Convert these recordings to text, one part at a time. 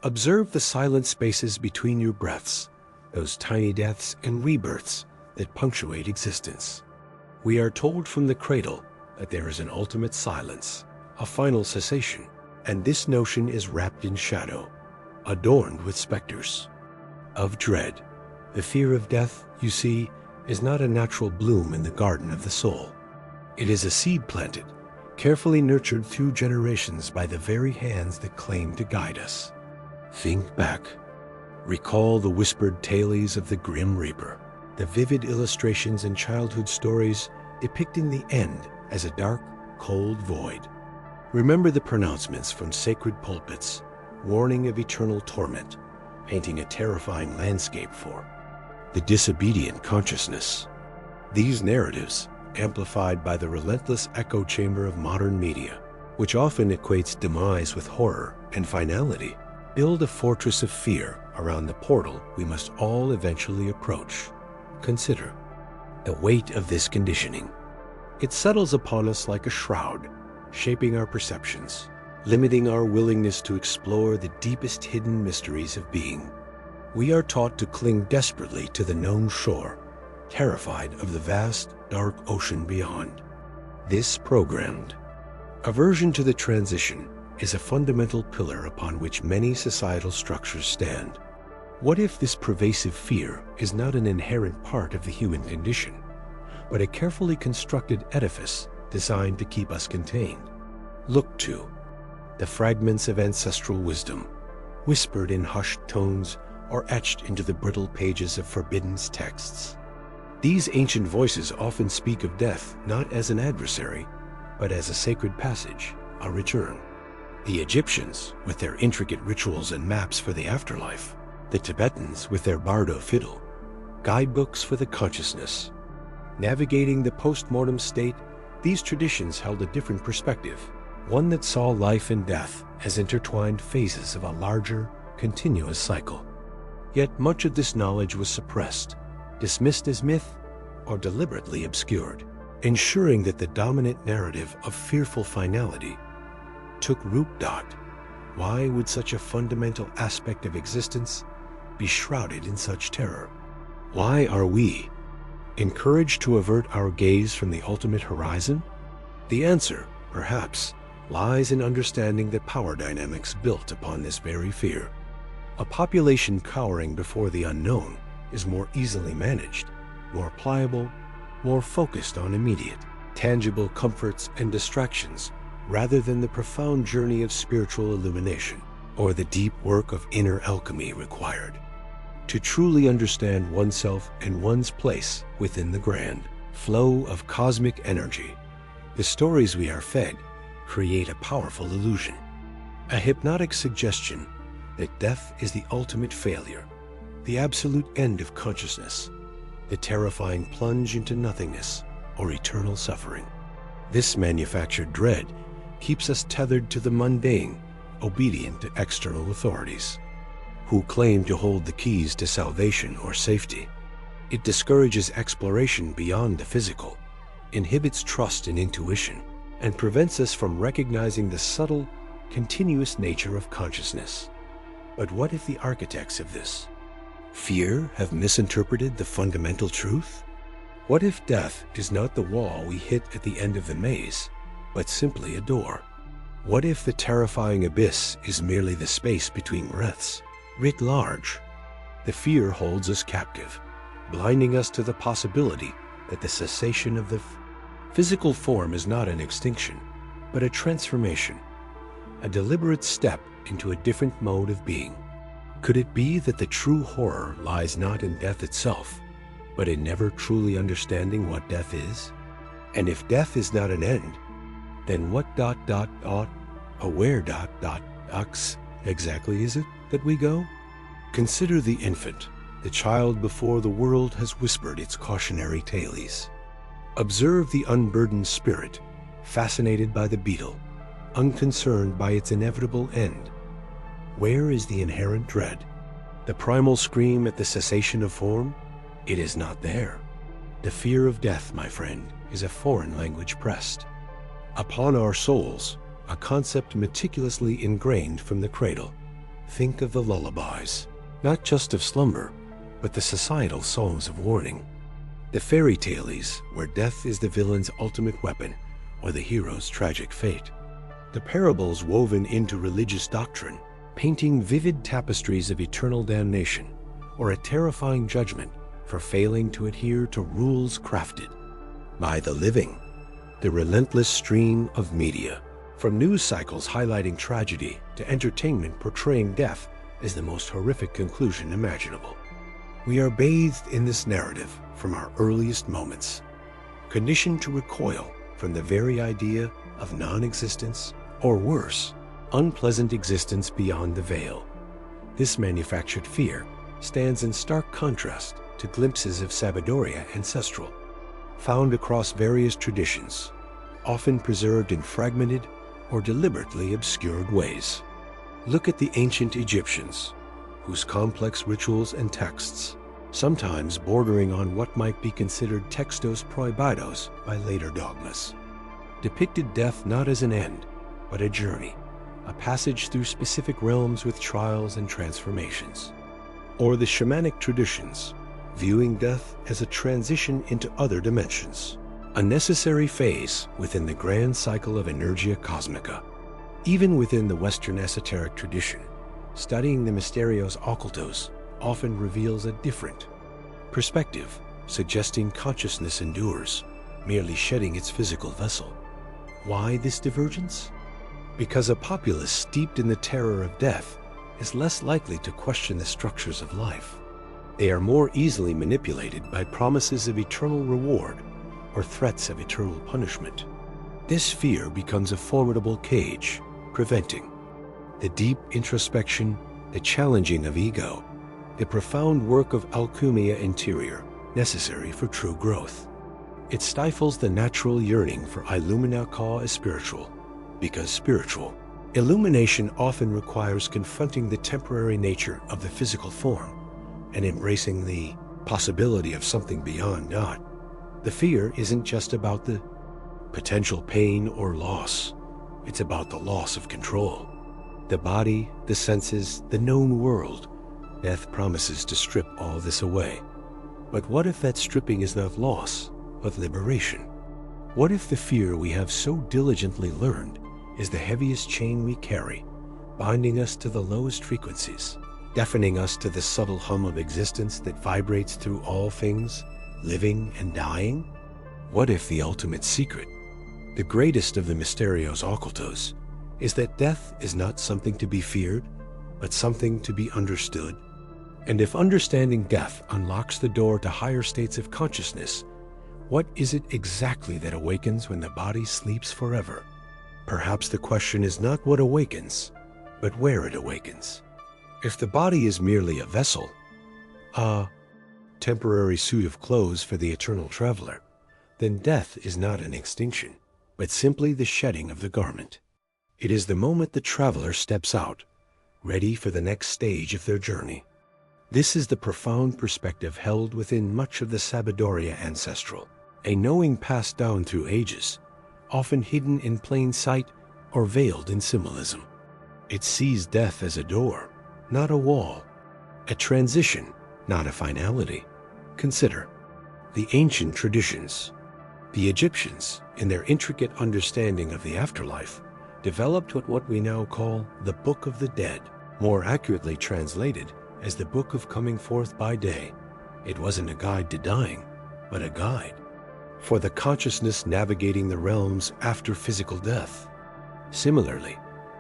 Observe the silent spaces between your breaths, those tiny deaths and rebirths that punctuate existence. We are told from the cradle that there is an ultimate silence, a final cessation, and this notion is wrapped in shadow, adorned with specters of dread. The fear of death, you see, is not a natural bloom in the garden of the soul. It is a seed planted, carefully nurtured through generations by the very hands that claim to guide us. Think back. Recall the whispered tales of the Grim Reaper, the vivid illustrations in childhood stories depicting the end as a dark, cold void. Remember the pronouncements from sacred pulpits, warning of eternal torment, painting a terrifying landscape for the disobedient consciousness. These narratives, amplified by the relentless echo chamber of modern media, which often equates demise with horror and finality, build a fortress of fear around the portal we must all eventually approach. Consider the weight of this conditioning. It settles upon us like a shroud, shaping our perceptions, limiting our willingness to explore the deepest hidden mysteries of being. We are taught to cling desperately to the known shore, terrified of the vast, dark ocean beyond. This programmed aversion to the transition is a fundamental pillar upon which many societal structures stand. What if this pervasive fear is not an inherent part of the human condition, but a carefully constructed edifice designed to keep us contained? Look to the fragments of ancestral wisdom, whispered in hushed tones or etched into the brittle pages of forbidden texts. These ancient voices often speak of death not as an adversary, but as a sacred passage, a return. The Egyptians, with their intricate rituals and maps for the afterlife, the Tibetans with their bardo fiddle, guidebooks for the consciousness. Navigating the post-mortem state, these traditions held a different perspective, one that saw life and death as intertwined phases of a larger, continuous cycle. Yet much of this knowledge was suppressed, dismissed as myth, or deliberately obscured, ensuring that the dominant narrative of fearful finality took root. Why would such a fundamental aspect of existence be shrouded in such terror? Why are we encouraged to avert our gaze from the ultimate horizon? The answer, perhaps, lies in understanding the power dynamics built upon this very fear. A population cowering before the unknown is more easily managed, more pliable, more focused on immediate, tangible comforts and distractions rather than the profound journey of spiritual illumination or the deep work of inner alchemy required. To truly understand oneself and one's place within the grand flow of cosmic energy, the stories we are fed create a powerful illusion, a hypnotic suggestion that death is the ultimate failure, the absolute end of consciousness, the terrifying plunge into nothingness or eternal suffering. This manufactured dread keeps us tethered to the mundane, obedient to external authorities, who claim to hold the keys to salvation or safety. It discourages exploration beyond the physical, inhibits trust in intuition, and prevents us from recognizing the subtle, continuous nature of consciousness. But what if the architects of this fear have misinterpreted the fundamental truth? What if death is not the wall we hit at the end of the maze, but simply a door? What if the terrifying abyss is merely the space between breaths? Writ large, the fear holds us captive, blinding us to the possibility that the cessation of the physical form is not an extinction, but a transformation, a deliberate step into a different mode of being. Could it be that the true horror lies not in death itself, but in never truly understanding what death is? And if death is not an end, then what where exactly is it that we go? Consider the infant, the child before the world has whispered its cautionary tales. Observe the unburdened spirit, fascinated by the beetle, unconcerned by its inevitable end. Where is the inherent dread? The primal scream at the cessation of form? It is not there. The fear of death, my friend, is a foreign language pressed upon our souls, a concept meticulously ingrained from the cradle, Think of the lullabies, not just of slumber, but the societal songs of warning. The fairy tales where death is the villain's ultimate weapon or the hero's tragic fate. The parables woven into religious doctrine, painting vivid tapestries of eternal damnation or a terrifying judgment for failing to adhere to rules crafted by the living. The relentless stream of media, from news cycles highlighting tragedy to entertainment portraying death as the most horrific conclusion imaginable. We are bathed in this narrative from our earliest moments, conditioned to recoil from the very idea of non-existence, or worse, unpleasant existence beyond the veil. This manufactured fear stands in stark contrast to glimpses of Sabidoria ancestral, found across various traditions, often preserved in fragmented or deliberately obscured ways. Look at the ancient Egyptians, whose complex rituals and texts, sometimes bordering on what might be considered textos prohibidos by later dogmas, depicted death not as an end, but a journey, a passage through specific realms with trials and transformations. Or the shamanic traditions, viewing death as a transition into other dimensions, a necessary phase within the grand cycle of Energia Cosmica. Even within the Western esoteric tradition, studying the Mysterios Occultos often reveals a different perspective, suggesting consciousness endures, merely shedding its physical vessel. Why this divergence? Because a populace steeped in the terror of death is less likely to question the structures of life. They are more easily manipulated by promises of eternal reward or threats of eternal punishment. This fear becomes a formidable cage, preventing the deep introspection, the challenging of ego, the profound work of alchemia interior necessary for true growth. It stifles the natural yearning for illumina qua spiritual, because spiritual illumination often requires confronting the temporary nature of the physical form and embracing the possibility of something beyond God. The fear isn't just about the potential pain or loss. It's about the loss of control. The body, the senses, the known world. Death promises to strip all this away. But what if that stripping is not loss, but liberation? What if the fear we have so diligently learned is the heaviest chain we carry, binding us to the lowest frequencies, deafening us to the subtle hum of existence that vibrates through all things, living and dying? What if the ultimate secret, the greatest of the Mysterios Occultos, is that death is not something to be feared, but something to be understood? And if understanding death unlocks the door to higher states of consciousness, what is it exactly that awakens when the body sleeps forever? Perhaps the question is not what awakens, but where it awakens. If the body is merely a vessel, a temporary suit of clothes for the eternal traveler, then death is not an extinction, but simply the shedding of the garment. It is the moment the traveler steps out, ready for the next stage of their journey. This is the profound perspective held within much of the Sabidoria ancestral, a knowing passed down through ages, often hidden in plain sight or veiled in symbolism. It sees death as a door, not a wall, a transition, not a finality. Consider the ancient traditions. The Egyptians, in their intricate understanding of the afterlife, developed what we now call the Book of the Dead, more accurately translated as the Book of Coming Forth by Day. It wasn't a guide to dying, but a guide for the consciousness navigating the realms after physical death. Similarly,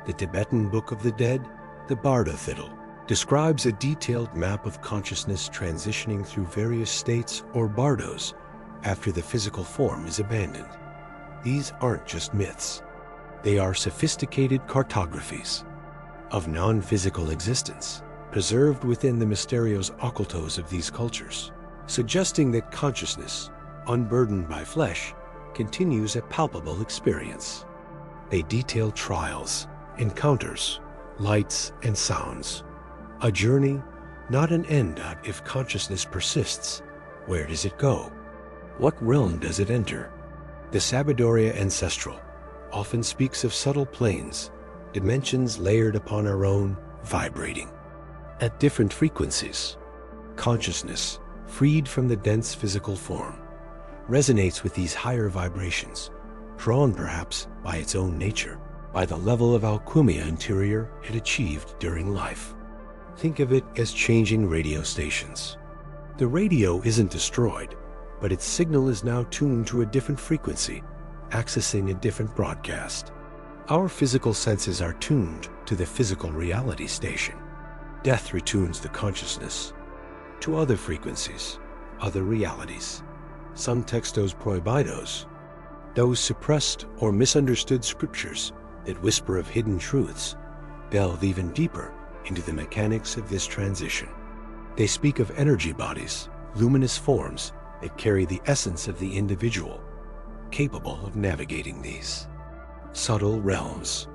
the Tibetan Book of the Dead, the Bardo Fiddle, describes a detailed map of consciousness transitioning through various states or bardos after the physical form is abandoned. These aren't just myths. They are sophisticated cartographies of non-physical existence, preserved within the Mysterios Occultos of these cultures, suggesting that consciousness, unburdened by flesh, continues a palpable experience. They detail trials, encounters, lights and sounds. A journey, not an end. If consciousness persists, where does it go? What realm does it enter? The Sabidoria ancestral often speaks of subtle planes, dimensions layered upon our own, vibrating. At different frequencies, consciousness, freed from the dense physical form, resonates with these higher vibrations, drawn perhaps by its own nature, by the level of alchemia interior it achieved during life. Think of it as changing radio stations. The radio isn't destroyed, but its signal is now tuned to a different frequency, accessing a different broadcast. Our physical senses are tuned to the physical reality station. Death retunes the consciousness to other frequencies, other realities. Some textos prohibidos, those suppressed or misunderstood scriptures that whisper of hidden truths, delve even deeper into the mechanics of this transition. They speak of energy bodies, luminous forms that carry the essence of the individual, capable of navigating these subtle realms.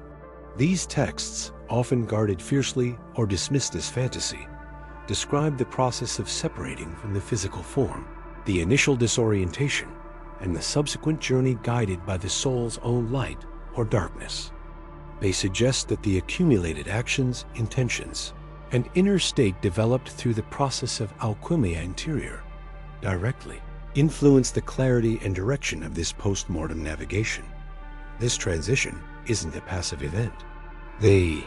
These texts, often guarded fiercely or dismissed as fantasy, describe the process of separating from the physical form, the initial disorientation, and the subsequent journey guided by the soul's own light or darkness. They suggest that the accumulated actions, intentions, and inner state developed through the process of alchemia interior directly influence the clarity and direction of this post-mortem navigation. This transition isn't a passive event. The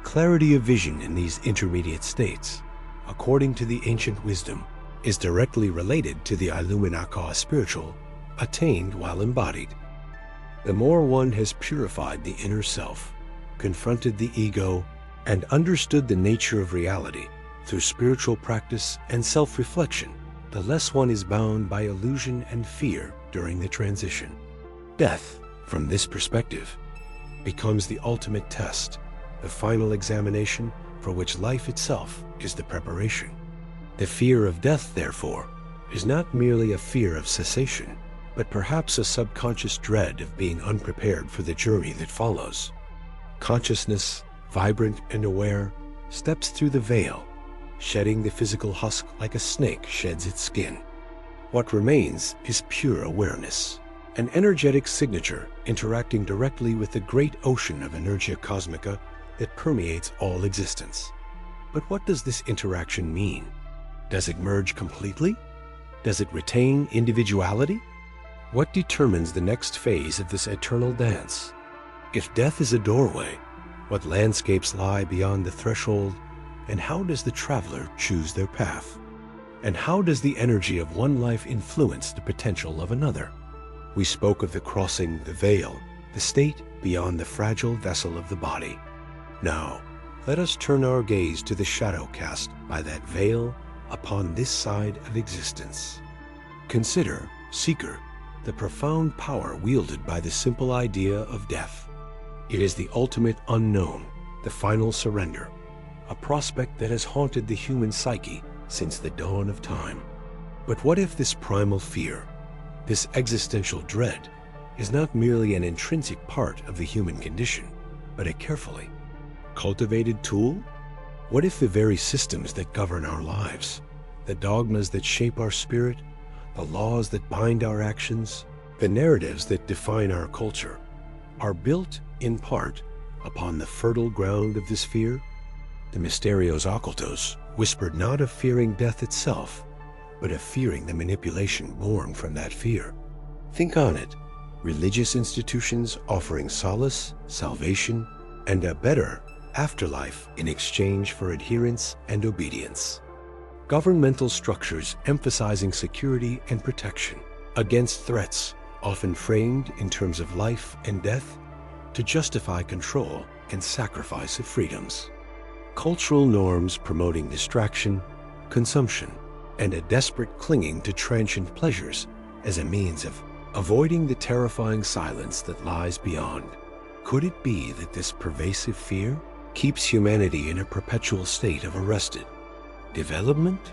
clarity of vision in these intermediate states, according to the ancient wisdom, is directly related to the Illuminaka spiritual attained while embodied. The more one has purified the inner self, confronted the ego, and understood the nature of reality through spiritual practice and self-reflection, the less one is bound by illusion and fear during the transition. Death, from this perspective, becomes the ultimate test, the final examination for which life itself is the preparation. The fear of death, therefore, is not merely a fear of cessation, but perhaps a subconscious dread of being unprepared for the journey that follows. Consciousness, vibrant and aware, steps through the veil, shedding the physical husk like a snake sheds its skin. What remains is pure awareness, an energetic signature interacting directly with the great ocean of Energia Cosmica that permeates all existence. But what does this interaction mean? Does it merge completely? Does it retain individuality? What determines the next phase of this eternal dance? If death is a doorway, what landscapes lie beyond the threshold, and how does the traveler choose their path? And how does the energy of one life influence the potential of another? We spoke of the crossing the veil, the state beyond the fragile vessel of the body. Now, let us turn our gaze to the shadow cast by that veil upon this side of existence. Consider, seeker, the profound power wielded by the simple idea of death. It is the ultimate unknown, the final surrender, a prospect that has haunted the human psyche since the dawn of time. But what if this primal fear, this existential dread, is not merely an intrinsic part of the human condition, but a carefully cultivated tool? What if the very systems that govern our lives, the dogmas that shape our spirit, the laws that bind our actions, the narratives that define our culture, are built, in part, upon the fertile ground of this fear? The Mysterios Occultos whispered not of fearing death itself, but of fearing the manipulation born from that fear. Think on it. Religious institutions offering solace, salvation, and a better afterlife in exchange for adherence and obedience. Governmental structures emphasizing security and protection against threats, often framed in terms of life and death, to justify control and sacrifice of freedoms. Cultural norms promoting distraction, consumption, and a desperate clinging to transient pleasures as a means of avoiding the terrifying silence that lies beyond. Could it be that this pervasive fear keeps humanity in a perpetual state of arrested development,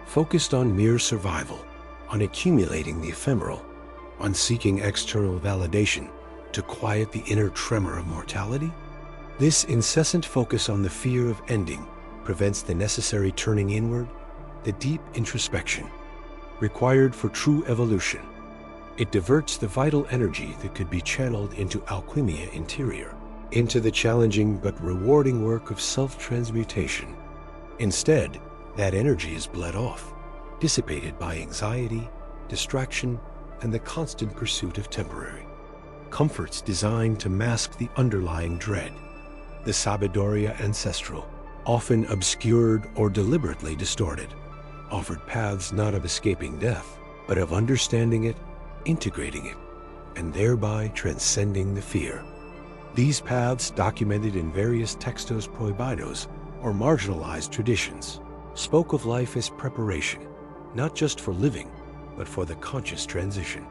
focused on mere survival, on accumulating the ephemeral, on seeking external validation to quiet the inner tremor of mortality? This incessant focus on the fear of ending prevents the necessary turning inward, the deep introspection required for true evolution. It diverts the vital energy that could be channeled into alchemia interior, into the challenging but rewarding work of self-transmutation. Instead, that energy is bled off, dissipated by anxiety, distraction, and the constant pursuit of temporary comforts designed to mask the underlying dread. The Sabiduría ancestral, often obscured or deliberately distorted, offered paths not of escaping death, but of understanding it, integrating it, and thereby transcending the fear. These paths, documented in various textos prohibidos or marginalized traditions, spoke of life as preparation, not just for living, but for the conscious transition.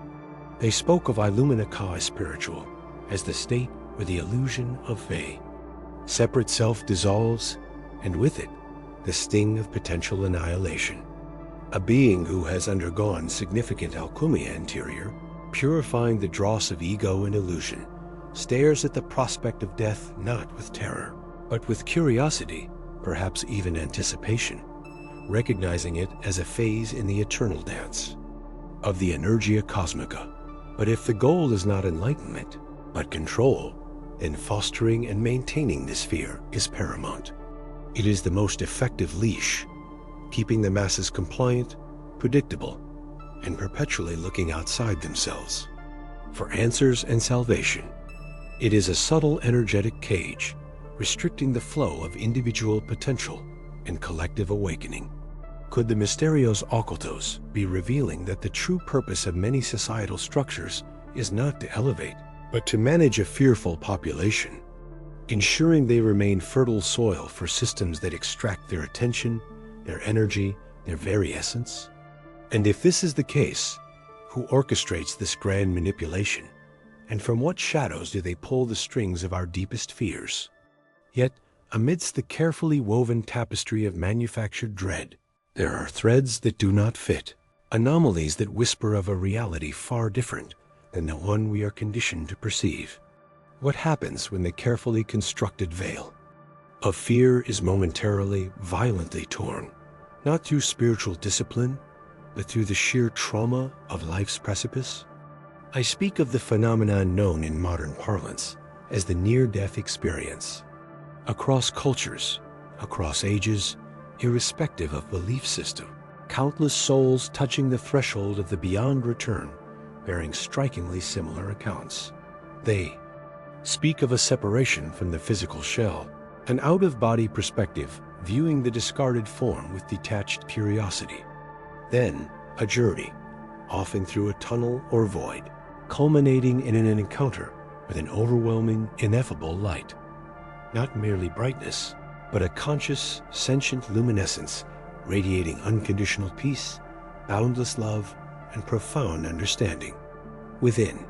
They spoke of Illumina Ka spiritual as the state where the illusion of Ve, separate self, dissolves, and with it, the sting of potential annihilation. A being who has undergone significant alchemy anterior, purifying the dross of ego and illusion, stares at the prospect of death not with terror, but with curiosity, perhaps even anticipation, recognizing it as a phase in the eternal dance of the Energia Cosmica. But if the goal is not enlightenment, but control, then fostering and maintaining this fear is paramount. It is the most effective leash, keeping the masses compliant, predictable, and perpetually looking outside themselves for answers and salvation. It is a subtle energetic cage, restricting the flow of individual potential and collective awakening. Could the Misterios Ocultos be revealing that the true purpose of many societal structures is not to elevate, but to manage a fearful population, ensuring they remain fertile soil for systems that extract their attention, their energy, their very essence? And if this is the case, who orchestrates this grand manipulation? And from what shadows do they pull the strings of our deepest fears? Yet, amidst the carefully woven tapestry of manufactured dread, there are threads that do not fit, anomalies that whisper of a reality far different than the one we are conditioned to perceive. What happens when the carefully constructed veil of fear is momentarily, violently torn, not through spiritual discipline, but through the sheer trauma of life's precipice? I speak of the phenomenon known in modern parlance as the near-death experience. Across cultures, across ages, irrespective of belief system, countless souls touching the threshold of the beyond return, bearing strikingly similar accounts. They speak of a separation from the physical shell, an out-of-body perspective viewing the discarded form with detached curiosity. Then, a journey, often through a tunnel or void, culminating in an encounter with an overwhelming, ineffable light. Not merely brightness, but a conscious, sentient luminescence radiating unconditional peace, boundless love, and profound understanding. Within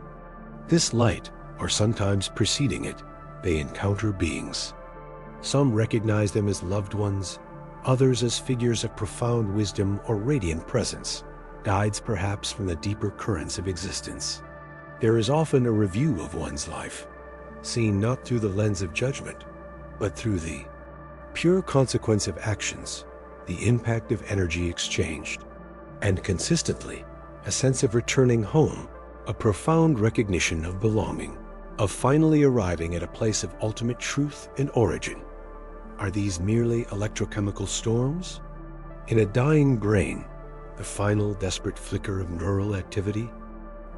this light, or sometimes preceding it, they encounter beings. Some recognize them as loved ones, others as figures of profound wisdom or radiant presence, guides perhaps from the deeper currents of existence. There is often a review of one's life, seen not through the lens of judgment, but through the pure consequence of actions, the impact of energy exchanged, and consistently, a sense of returning home, a profound recognition of belonging, of finally arriving at a place of ultimate truth and origin. Are these merely electrochemical storms? In a dying brain, the final desperate flicker of neural activity?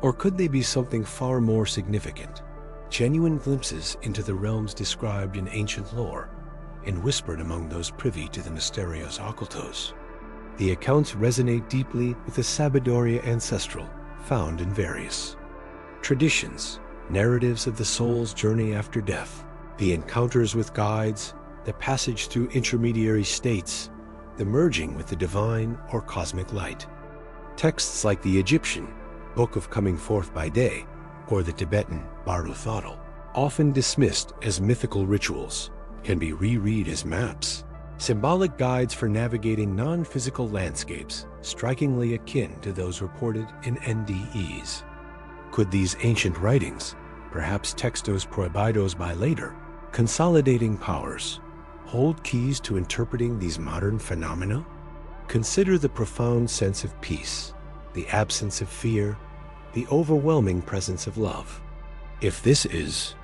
Or could they be something far more significant, genuine glimpses into the realms described in ancient lore and whispered among those privy to the Misterios Ocultos? The accounts resonate deeply with the Sabiduría ancestral found in various traditions, narratives of the soul's journey after death, the encounters with guides, the passage through intermediary states, the merging with the divine or cosmic light. Texts like the Egyptian Book of Coming Forth by Day or the Tibetan Baruthadal, often dismissed as mythical rituals, can be reread as maps, symbolic guides for navigating non-physical landscapes, strikingly akin to those reported in NDEs. Could these ancient writings, perhaps textos prohibidos by later, consolidating powers, hold keys to interpreting these modern phenomena? Consider the profound sense of peace, the absence of fear, the overwhelming presence of love. If this is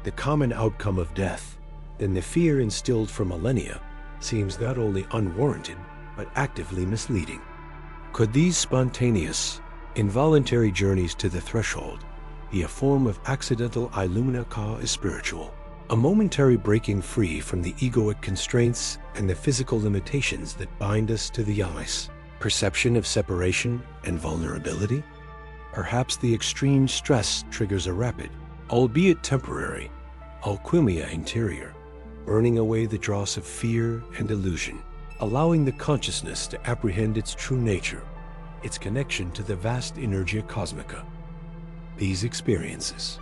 the common outcome of death, then the fear instilled for millennia seems not only unwarranted, but actively misleading. Could these spontaneous, involuntary journeys to the threshold be a form of accidental Illumina Ka spiritual, a momentary breaking free from the egoic constraints and the physical limitations that bind us to the ice, perception of separation and vulnerability? Perhaps the extreme stress triggers a rapid, albeit temporary, alchemia interior, burning away the dross of fear and illusion, allowing the consciousness to apprehend its true nature, its connection to the vast Energia Cosmica. These experiences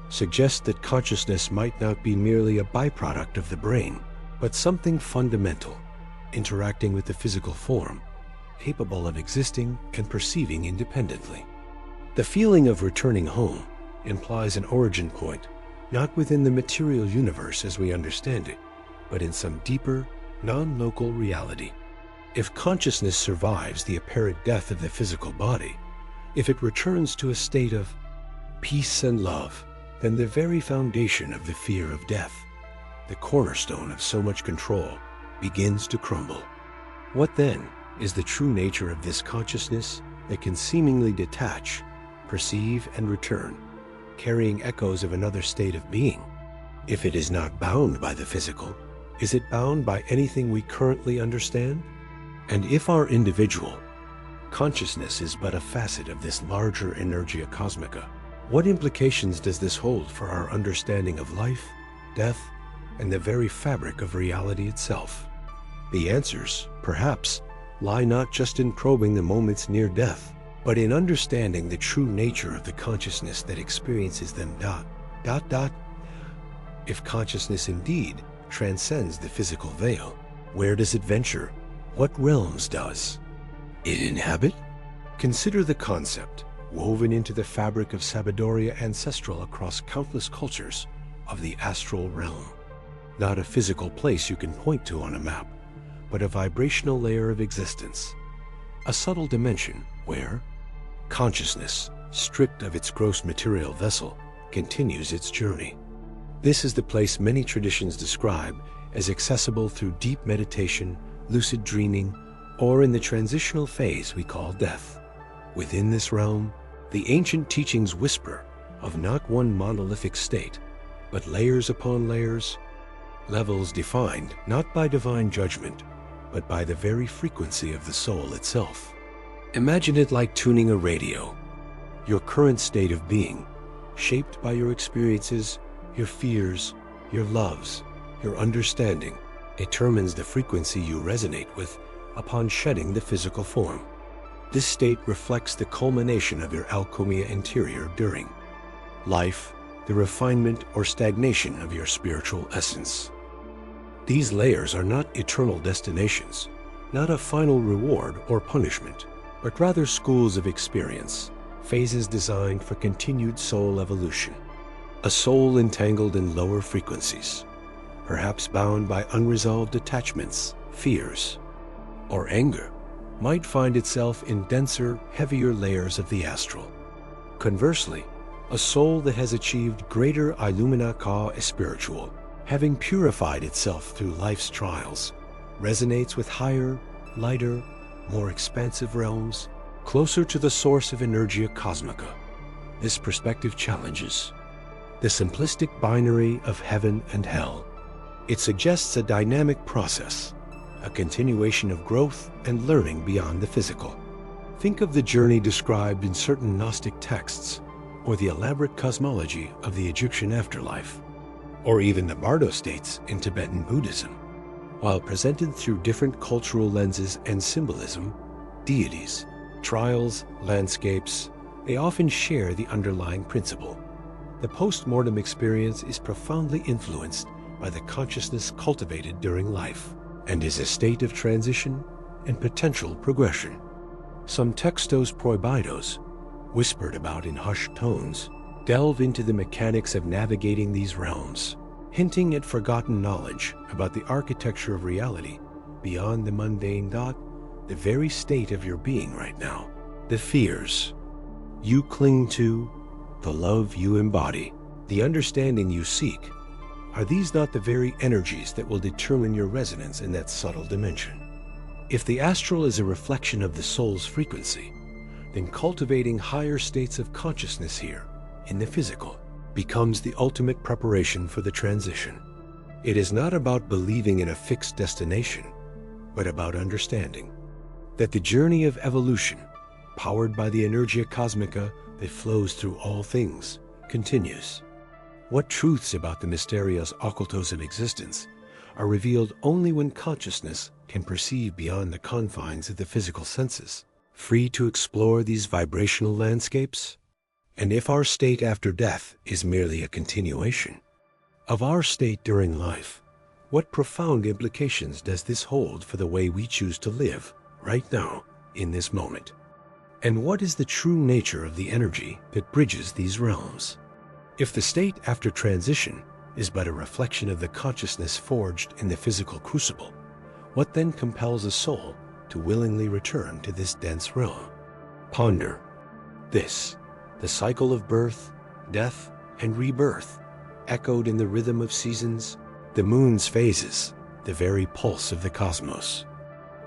suggest that consciousness might not be merely a byproduct of the brain, but something fundamental, interacting with the physical form, capable of existing and perceiving independently. The feeling of returning home implies an origin point, not within the material universe as we understand it, but in some deeper, non-local reality. If consciousness survives the apparent death of the physical body, if it returns to a state of peace and love, then the very foundation of the fear of death, the cornerstone of so much control, begins to crumble. What then is the true nature of this consciousness that can seemingly detach, perceive, and return, carrying echoes of another state of being? If it is not bound by the physical, is it bound by anything we currently understand? And if our individual consciousness is but a facet of this larger Energia Cosmica, what implications does this hold for our understanding of life, death, and the very fabric of reality itself? The answers, perhaps, lie not just in probing the moments near death, but in understanding the true nature of the consciousness that experiences them. If consciousness indeed transcends the physical veil, where does it venture? What realms does it inhabit? Consider the concept, woven into the fabric of Sabidoria ancestral across countless cultures, of the astral realm. Not a physical place you can point to on a map, but a vibrational layer of existence, a subtle dimension where consciousness, stripped of its gross material vessel, continues its journey. This is the place many traditions describe as accessible through deep meditation, lucid dreaming, or in the transitional phase we call death. Within this realm, the ancient teachings whisper of not one monolithic state, but layers upon layers, levels defined not by divine judgment, but by the very frequency of the soul itself. Imagine it like tuning a radio. Your current state of being, shaped by your experiences, your fears, your loves, your understanding, determines the frequency you resonate with upon shedding the physical form. This state reflects the culmination of your alchemia interior during life, the refinement or stagnation of your spiritual essence. These layers are not eternal destinations, not a final reward or punishment, but rather schools of experience, phases designed for continued soul evolution. A soul entangled in lower frequencies, perhaps bound by unresolved attachments, fears, or anger, might find itself in denser, heavier layers of the astral. Conversely, a soul that has achieved greater Illumina Ka spiritual, having purified itself through life's trials, resonates with higher, lighter, more expansive realms, closer to the source of Energia Cosmica. This perspective challenges the simplistic binary of heaven and hell. It suggests a dynamic process, a continuation of growth and learning beyond the physical. Think of the journey described in certain Gnostic texts, or the elaborate cosmology of the Egyptian afterlife, or even the Bardo states in Tibetan Buddhism. While presented through different cultural lenses and symbolism, deities, trials, landscapes, they often share the underlying principle. The post-mortem experience is profoundly influenced by the consciousness cultivated during life, and is a state of transition and potential progression. Some textos prohibidos, whispered about in hushed tones, delve into the mechanics of navigating these realms, hinting at forgotten knowledge about the architecture of reality beyond the mundane, the very state of your being right now, the fears you cling to, the love you embody, The understanding you seek, are these not the very energies that will determine your resonance in that subtle dimension? If the astral is a reflection of the soul's frequency, then cultivating higher states of consciousness here, in the physical, becomes the ultimate preparation for the transition. It is not about believing in a fixed destination, but about understanding that the journey of evolution, powered by the Energia Cosmica that flows through all things, continues. What truths about the mysterious occultos of existence are revealed only when consciousness can perceive beyond the confines of the physical senses, free to explore these vibrational landscapes? And if our state after death is merely a continuation of our state during life, what profound implications does this hold for the way we choose to live right now, in this moment? And what is the true nature of the energy that bridges these realms? If the state after transition is but a reflection of the consciousness forged in the physical crucible, what then compels a soul to willingly return to this dense realm? Ponder this, the cycle of birth, death, and rebirth, echoed in the rhythm of seasons, the moon's phases, the very pulse of the cosmos.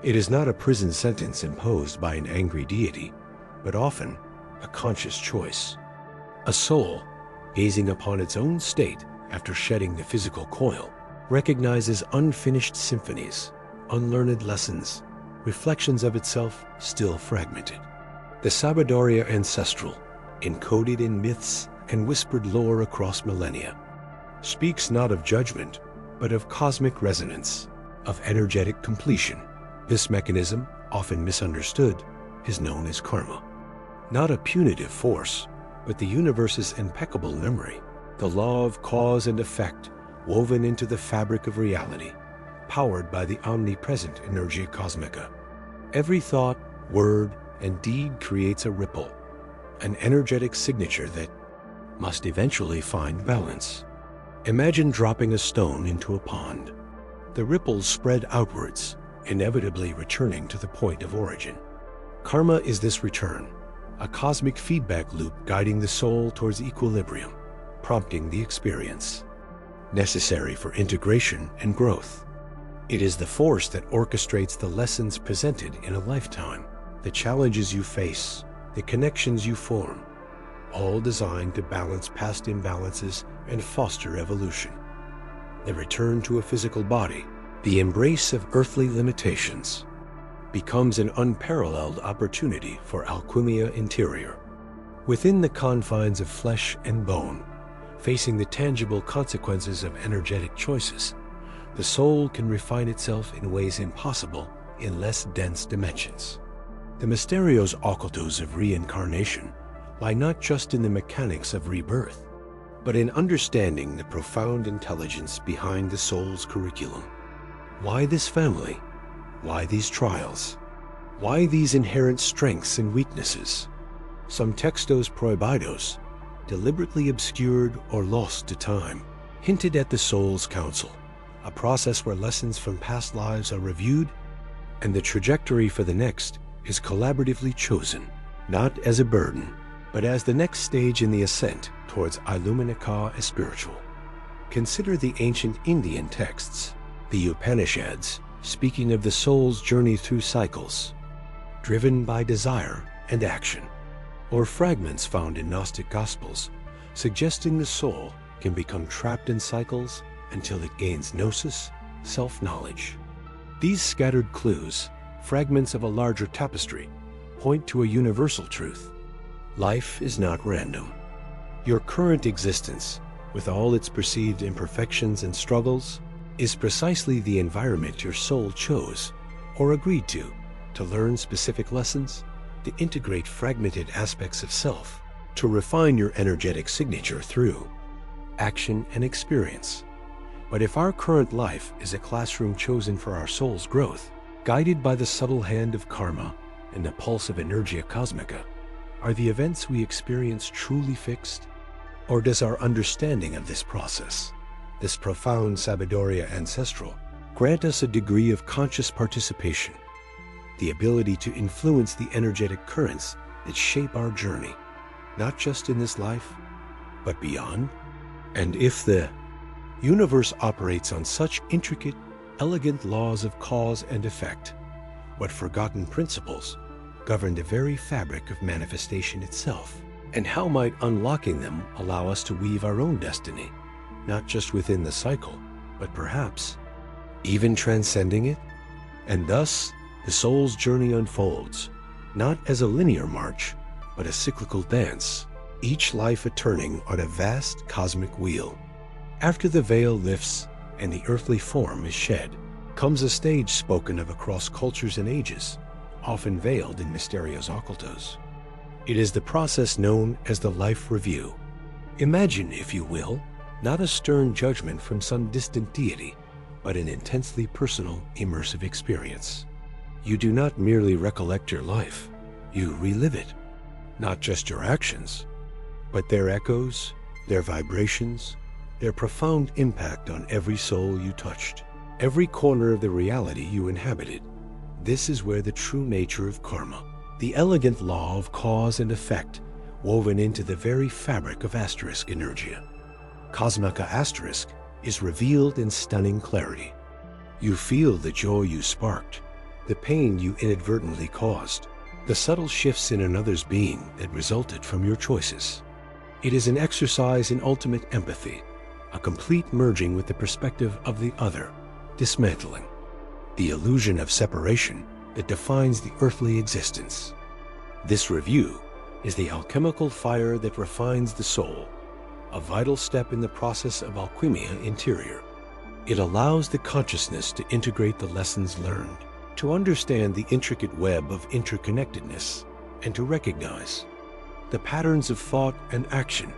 It is not a prison sentence imposed by an angry deity, but often a conscious choice. A soul, gazing upon its own state after shedding the physical coil, recognizes unfinished symphonies, unlearned lessons, reflections of itself still fragmented. The Sabiduría Ancestral, encoded in myths and whispered lore across millennia, speaks not of judgment, but of cosmic resonance, of energetic completion. This mechanism, often misunderstood, is known as karma. Not a punitive force, but the universe's impeccable memory, the law of cause and effect woven into the fabric of reality, powered by the omnipresent Energia Cosmica. Every thought, word, and deed creates a ripple, an energetic signature that must eventually find balance. Imagine dropping a stone into a pond. The ripples spread outwards, inevitably returning to the point of origin. Karma is this return, a cosmic feedback loop guiding the soul towards equilibrium, prompting the experience necessary for integration and growth. It is the force that orchestrates the lessons presented in a lifetime, the challenges you face, the connections you form, all designed to balance past imbalances and foster evolution. The return to a physical body, the embrace of earthly limitations, becomes an unparalleled opportunity for alchemia interior. Within the confines of flesh and bone, facing the tangible consequences of energetic choices, the soul can refine itself in ways impossible in less dense dimensions. The mysterious occultos of reincarnation lie not just in the mechanics of rebirth, but in understanding the profound intelligence behind the soul's curriculum. Why this family? Why these trials? Why these inherent strengths and weaknesses? Some textos prohibidos, deliberately obscured or lost to time, hinted at the soul's counsel, a process where lessons from past lives are reviewed and the trajectory for the next is collaboratively chosen, not as a burden, but as the next stage in the ascent towards Illuminica Espiritual. Consider the ancient Indian texts, the Upanishads, speaking of the soul's journey through cycles, driven by desire and action, or fragments found in Gnostic Gospels, suggesting the soul can become trapped in cycles until it gains gnosis, self-knowledge. These scattered clues, fragments of a larger tapestry, point to a universal truth. Life is not random. Your current existence, with all its perceived imperfections and struggles, is precisely the environment your soul chose or agreed to learn specific lessons, to integrate fragmented aspects of self, to refine your energetic signature through action and experience. But if our current life is a classroom chosen for our soul's growth, guided by the subtle hand of karma and the pulse of Energia Cosmica, are the events we experience truly fixed? Or does our understanding of this process, this profound Sabiduría Ancestral, grant us a degree of conscious participation, the ability to influence the energetic currents that shape our journey, not just in this life, but beyond? And if the universe operates on such intricate, elegant laws of cause and effect, what forgotten principles govern the very fabric of manifestation itself? And how might unlocking them allow us to weave our own destiny, not just within the cycle, but perhaps even transcending it? And thus, the soul's journey unfolds, not as a linear march, but a cyclical dance, each life a turning on a vast cosmic wheel. After the veil lifts and the earthly form is shed, comes a stage spoken of across cultures and ages, often veiled in mysterious occultos. It is the process known as the life review. Imagine, if you will, not a stern judgment from some distant deity, but an intensely personal, immersive experience. You do not merely recollect your life, you relive it. Not just your actions, but their echoes, their vibrations, their profound impact on every soul you touched, every corner of the reality you inhabited. This is where the true nature of karma, the elegant law of cause and effect, woven into the very fabric of Asterisk Energia, Cosmica Asterisk, is revealed in stunning clarity. You feel the joy you sparked, the pain you inadvertently caused, the subtle shifts in another's being that resulted from your choices. It is an exercise in ultimate empathy, a complete merging with the perspective of the other, dismantling the illusion of separation that defines the earthly existence. This review is the alchemical fire that refines the soul, a vital step in the process of alchemia interior. It allows the consciousness to integrate the lessons learned, to understand the intricate web of interconnectedness, and to recognize the patterns of thought and action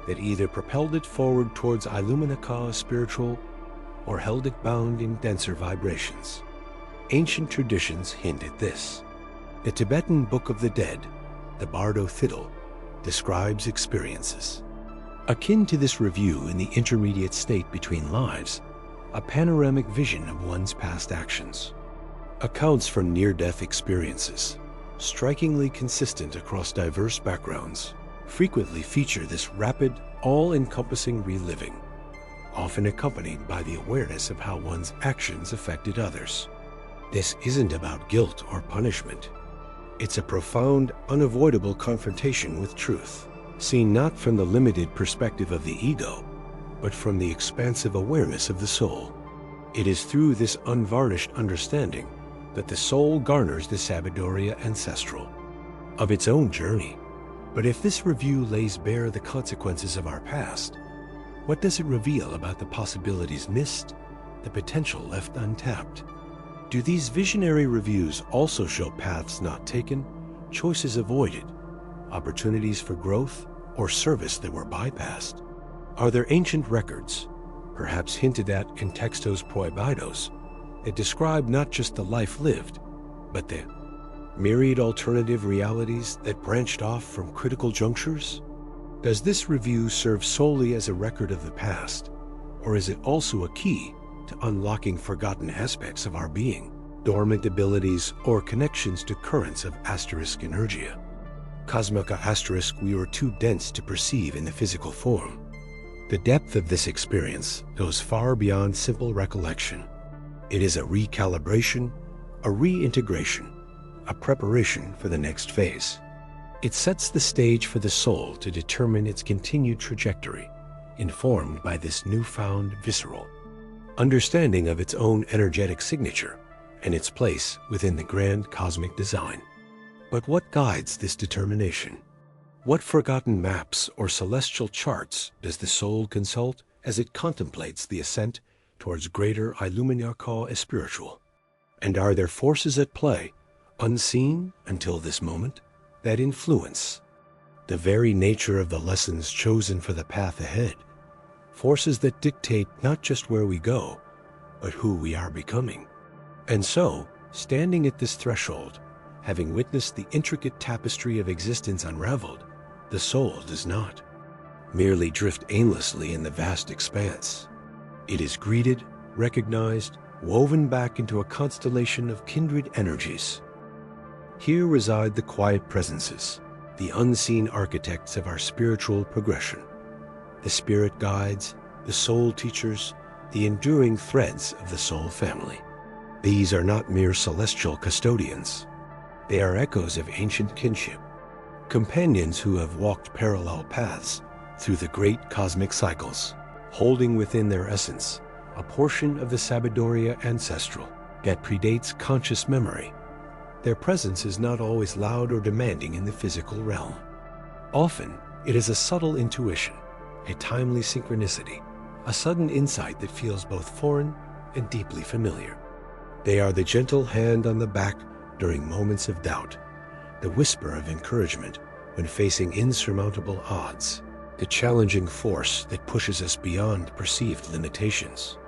that either propelled it forward towards Illuminaca spiritual or held it bound in denser vibrations. Ancient traditions hint at this. The Tibetan Book of the Dead, the Bardo Fiddle, describes experiences akin to this review in the intermediate state between lives, a panoramic vision of one's past actions. Accounts from near-death experiences, strikingly consistent across diverse backgrounds, frequently feature this rapid, all-encompassing reliving, often accompanied by the awareness of how one's actions affected others. This isn't about guilt or punishment. It's a profound, unavoidable confrontation with truth, seen not from the limited perspective of the ego, but from the expansive awareness of the soul. It is through this unvarnished understanding that the soul garners the sabiduria ancestral of its own journey. But if this review lays bare the consequences of our past, what does it reveal about the possibilities missed, the potential left untapped? Do these visionary reviews also show paths not taken, choices avoided, opportunities for growth or service that were bypassed? Are there ancient records, perhaps hinted at in textos prohibidos, that describe not just the life lived, but the myriad alternative realities that branched off from critical junctures? Does this review serve solely as a record of the past, or is it also a key to unlocking forgotten aspects of our being, dormant abilities or connections to currents of Asterisk Energia? Cosmica Asterisk we were too dense to perceive in the physical form. The depth of this experience goes far beyond simple recollection. It is a recalibration, a reintegration, a preparation for the next phase. It sets the stage for the soul to determine its continued trajectory, informed by this newfound visceral understanding of its own energetic signature and its place within the grand cosmic design. But what guides this determination? What forgotten maps or celestial charts does the soul consult as it contemplates the ascent towards greater Illuminaca spiritual? And are there forces at play, unseen until this moment, that influence the very nature of the lessons chosen for the path ahead? Forces that dictate not just where we go, but who we are becoming. And so, standing at this threshold, having witnessed the intricate tapestry of existence unraveled, the soul does not merely drift aimlessly in the vast expanse. It is greeted, recognized, woven back into a constellation of kindred energies. Here reside the quiet presences, the unseen architects of our spiritual progression. the spirit guides, the soul teachers, the enduring threads of the soul family. These are not mere celestial custodians. They are echoes of ancient kinship, companions who have walked parallel paths through the great cosmic cycles, holding within their essence a portion of the Sabidoria ancestral that predates conscious memory. Their presence is not always loud or demanding in the physical realm. Often, it is a subtle intuition, a timely synchronicity, a sudden insight that feels both foreign and deeply familiar. They are the gentle hand on the back during moments of doubt, the whisper of encouragement when facing insurmountable odds, the challenging force that pushes us beyond perceived limitations.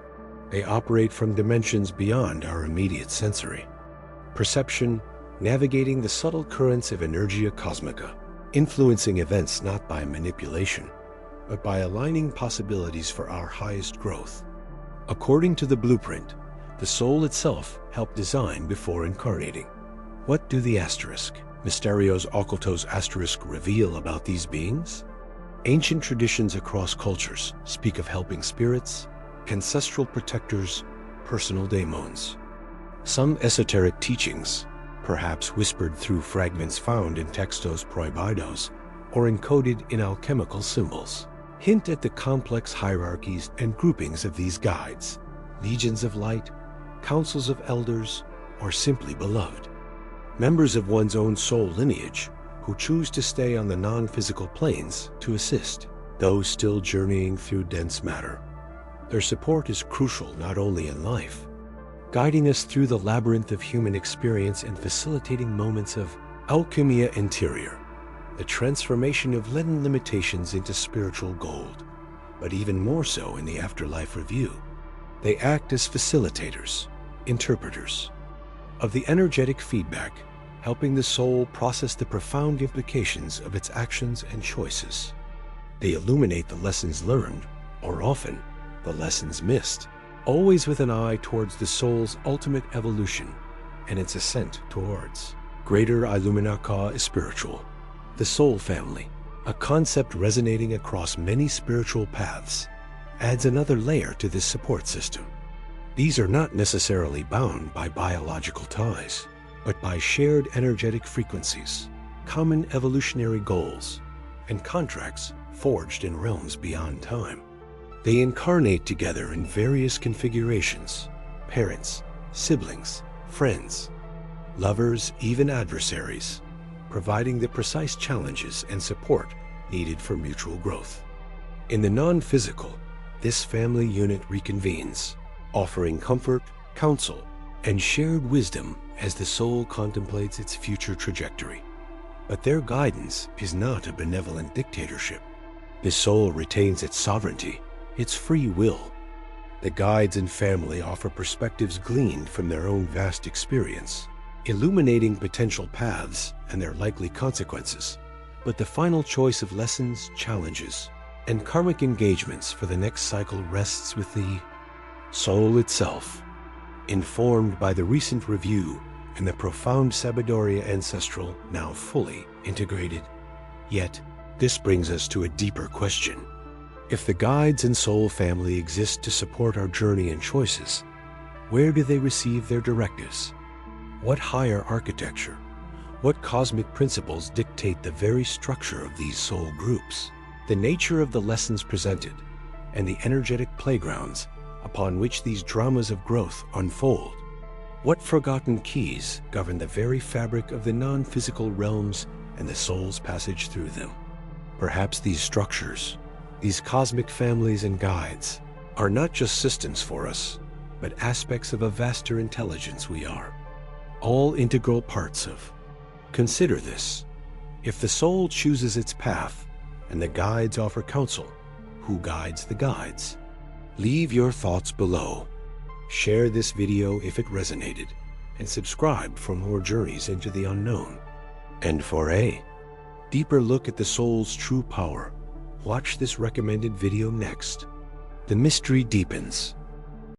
They operate from dimensions beyond our immediate sensory perception, navigating the subtle currents of Energia Cosmica, influencing events not by manipulation, but by aligning possibilities for our highest growth. According to the blueprint, the soul itself helped design before incarnating. What do the asterisk, Mysterios Occultos asterisk, reveal about these beings? Ancient traditions across cultures speak of helping spirits, ancestral protectors, personal daemons. Some esoteric teachings, perhaps whispered through fragments found in Textos Prohibidos or encoded in alchemical symbols, hint at the complex hierarchies and groupings of these guides, legions of light, councils of elders, or simply beloved. Members of one's own soul lineage who choose to stay on the non-physical planes to assist those still journeying through dense matter. Their support is crucial not only in life, guiding us through the labyrinth of human experience and facilitating moments of alchemia interior, the transformation of leaden limitations into spiritual gold, but even more so in the afterlife review. They act as facilitators, interpreters of the energetic feedback, helping the soul process the profound implications of its actions and choices. They illuminate the lessons learned, or often the lessons missed, always with an eye towards the soul's ultimate evolution and its ascent towards greater Illuminaka spiritual. The soul family, a concept resonating across many spiritual paths, adds another layer to this support system. These are not necessarily bound by biological ties, but by shared energetic frequencies, common evolutionary goals, and contracts forged in realms beyond time. They incarnate together in various configurations: parents, siblings, friends, lovers, even adversaries, providing the precise challenges and support needed for mutual growth. In the non-physical, this family unit reconvenes, offering comfort, counsel, and shared wisdom as the soul contemplates its future trajectory. But their guidance is not a benevolent dictatorship. The soul retains its sovereignty, its free will. The guides and family offer perspectives gleaned from their own vast experience, illuminating potential paths and their likely consequences. But the final choice of lessons, challenges, and karmic engagements for the next cycle rests with the soul itself, informed by the recent review and the profound Sabidoria ancestral now fully integrated. Yet, this brings us to a deeper question. If the guides and soul family exist to support our journey and choices, where do they receive their directives? What higher architecture, what cosmic principles dictate the very structure of these soul groups? The nature of the lessons presented and the energetic playgrounds upon which these dramas of growth unfold. What forgotten keys govern the very fabric of the non-physical realms and the soul's passage through them? Perhaps these structures, these cosmic families and guides, are not just systems for us, but aspects of a vaster intelligence we are, all integral parts of. Consider this. If the soul chooses its path and the guides offer counsel, who guides the guides? Leave your thoughts below. Share this video if it resonated, and subscribe for more journeys into the unknown. And for a deeper look at the soul's true power, watch this recommended video next. The mystery deepens,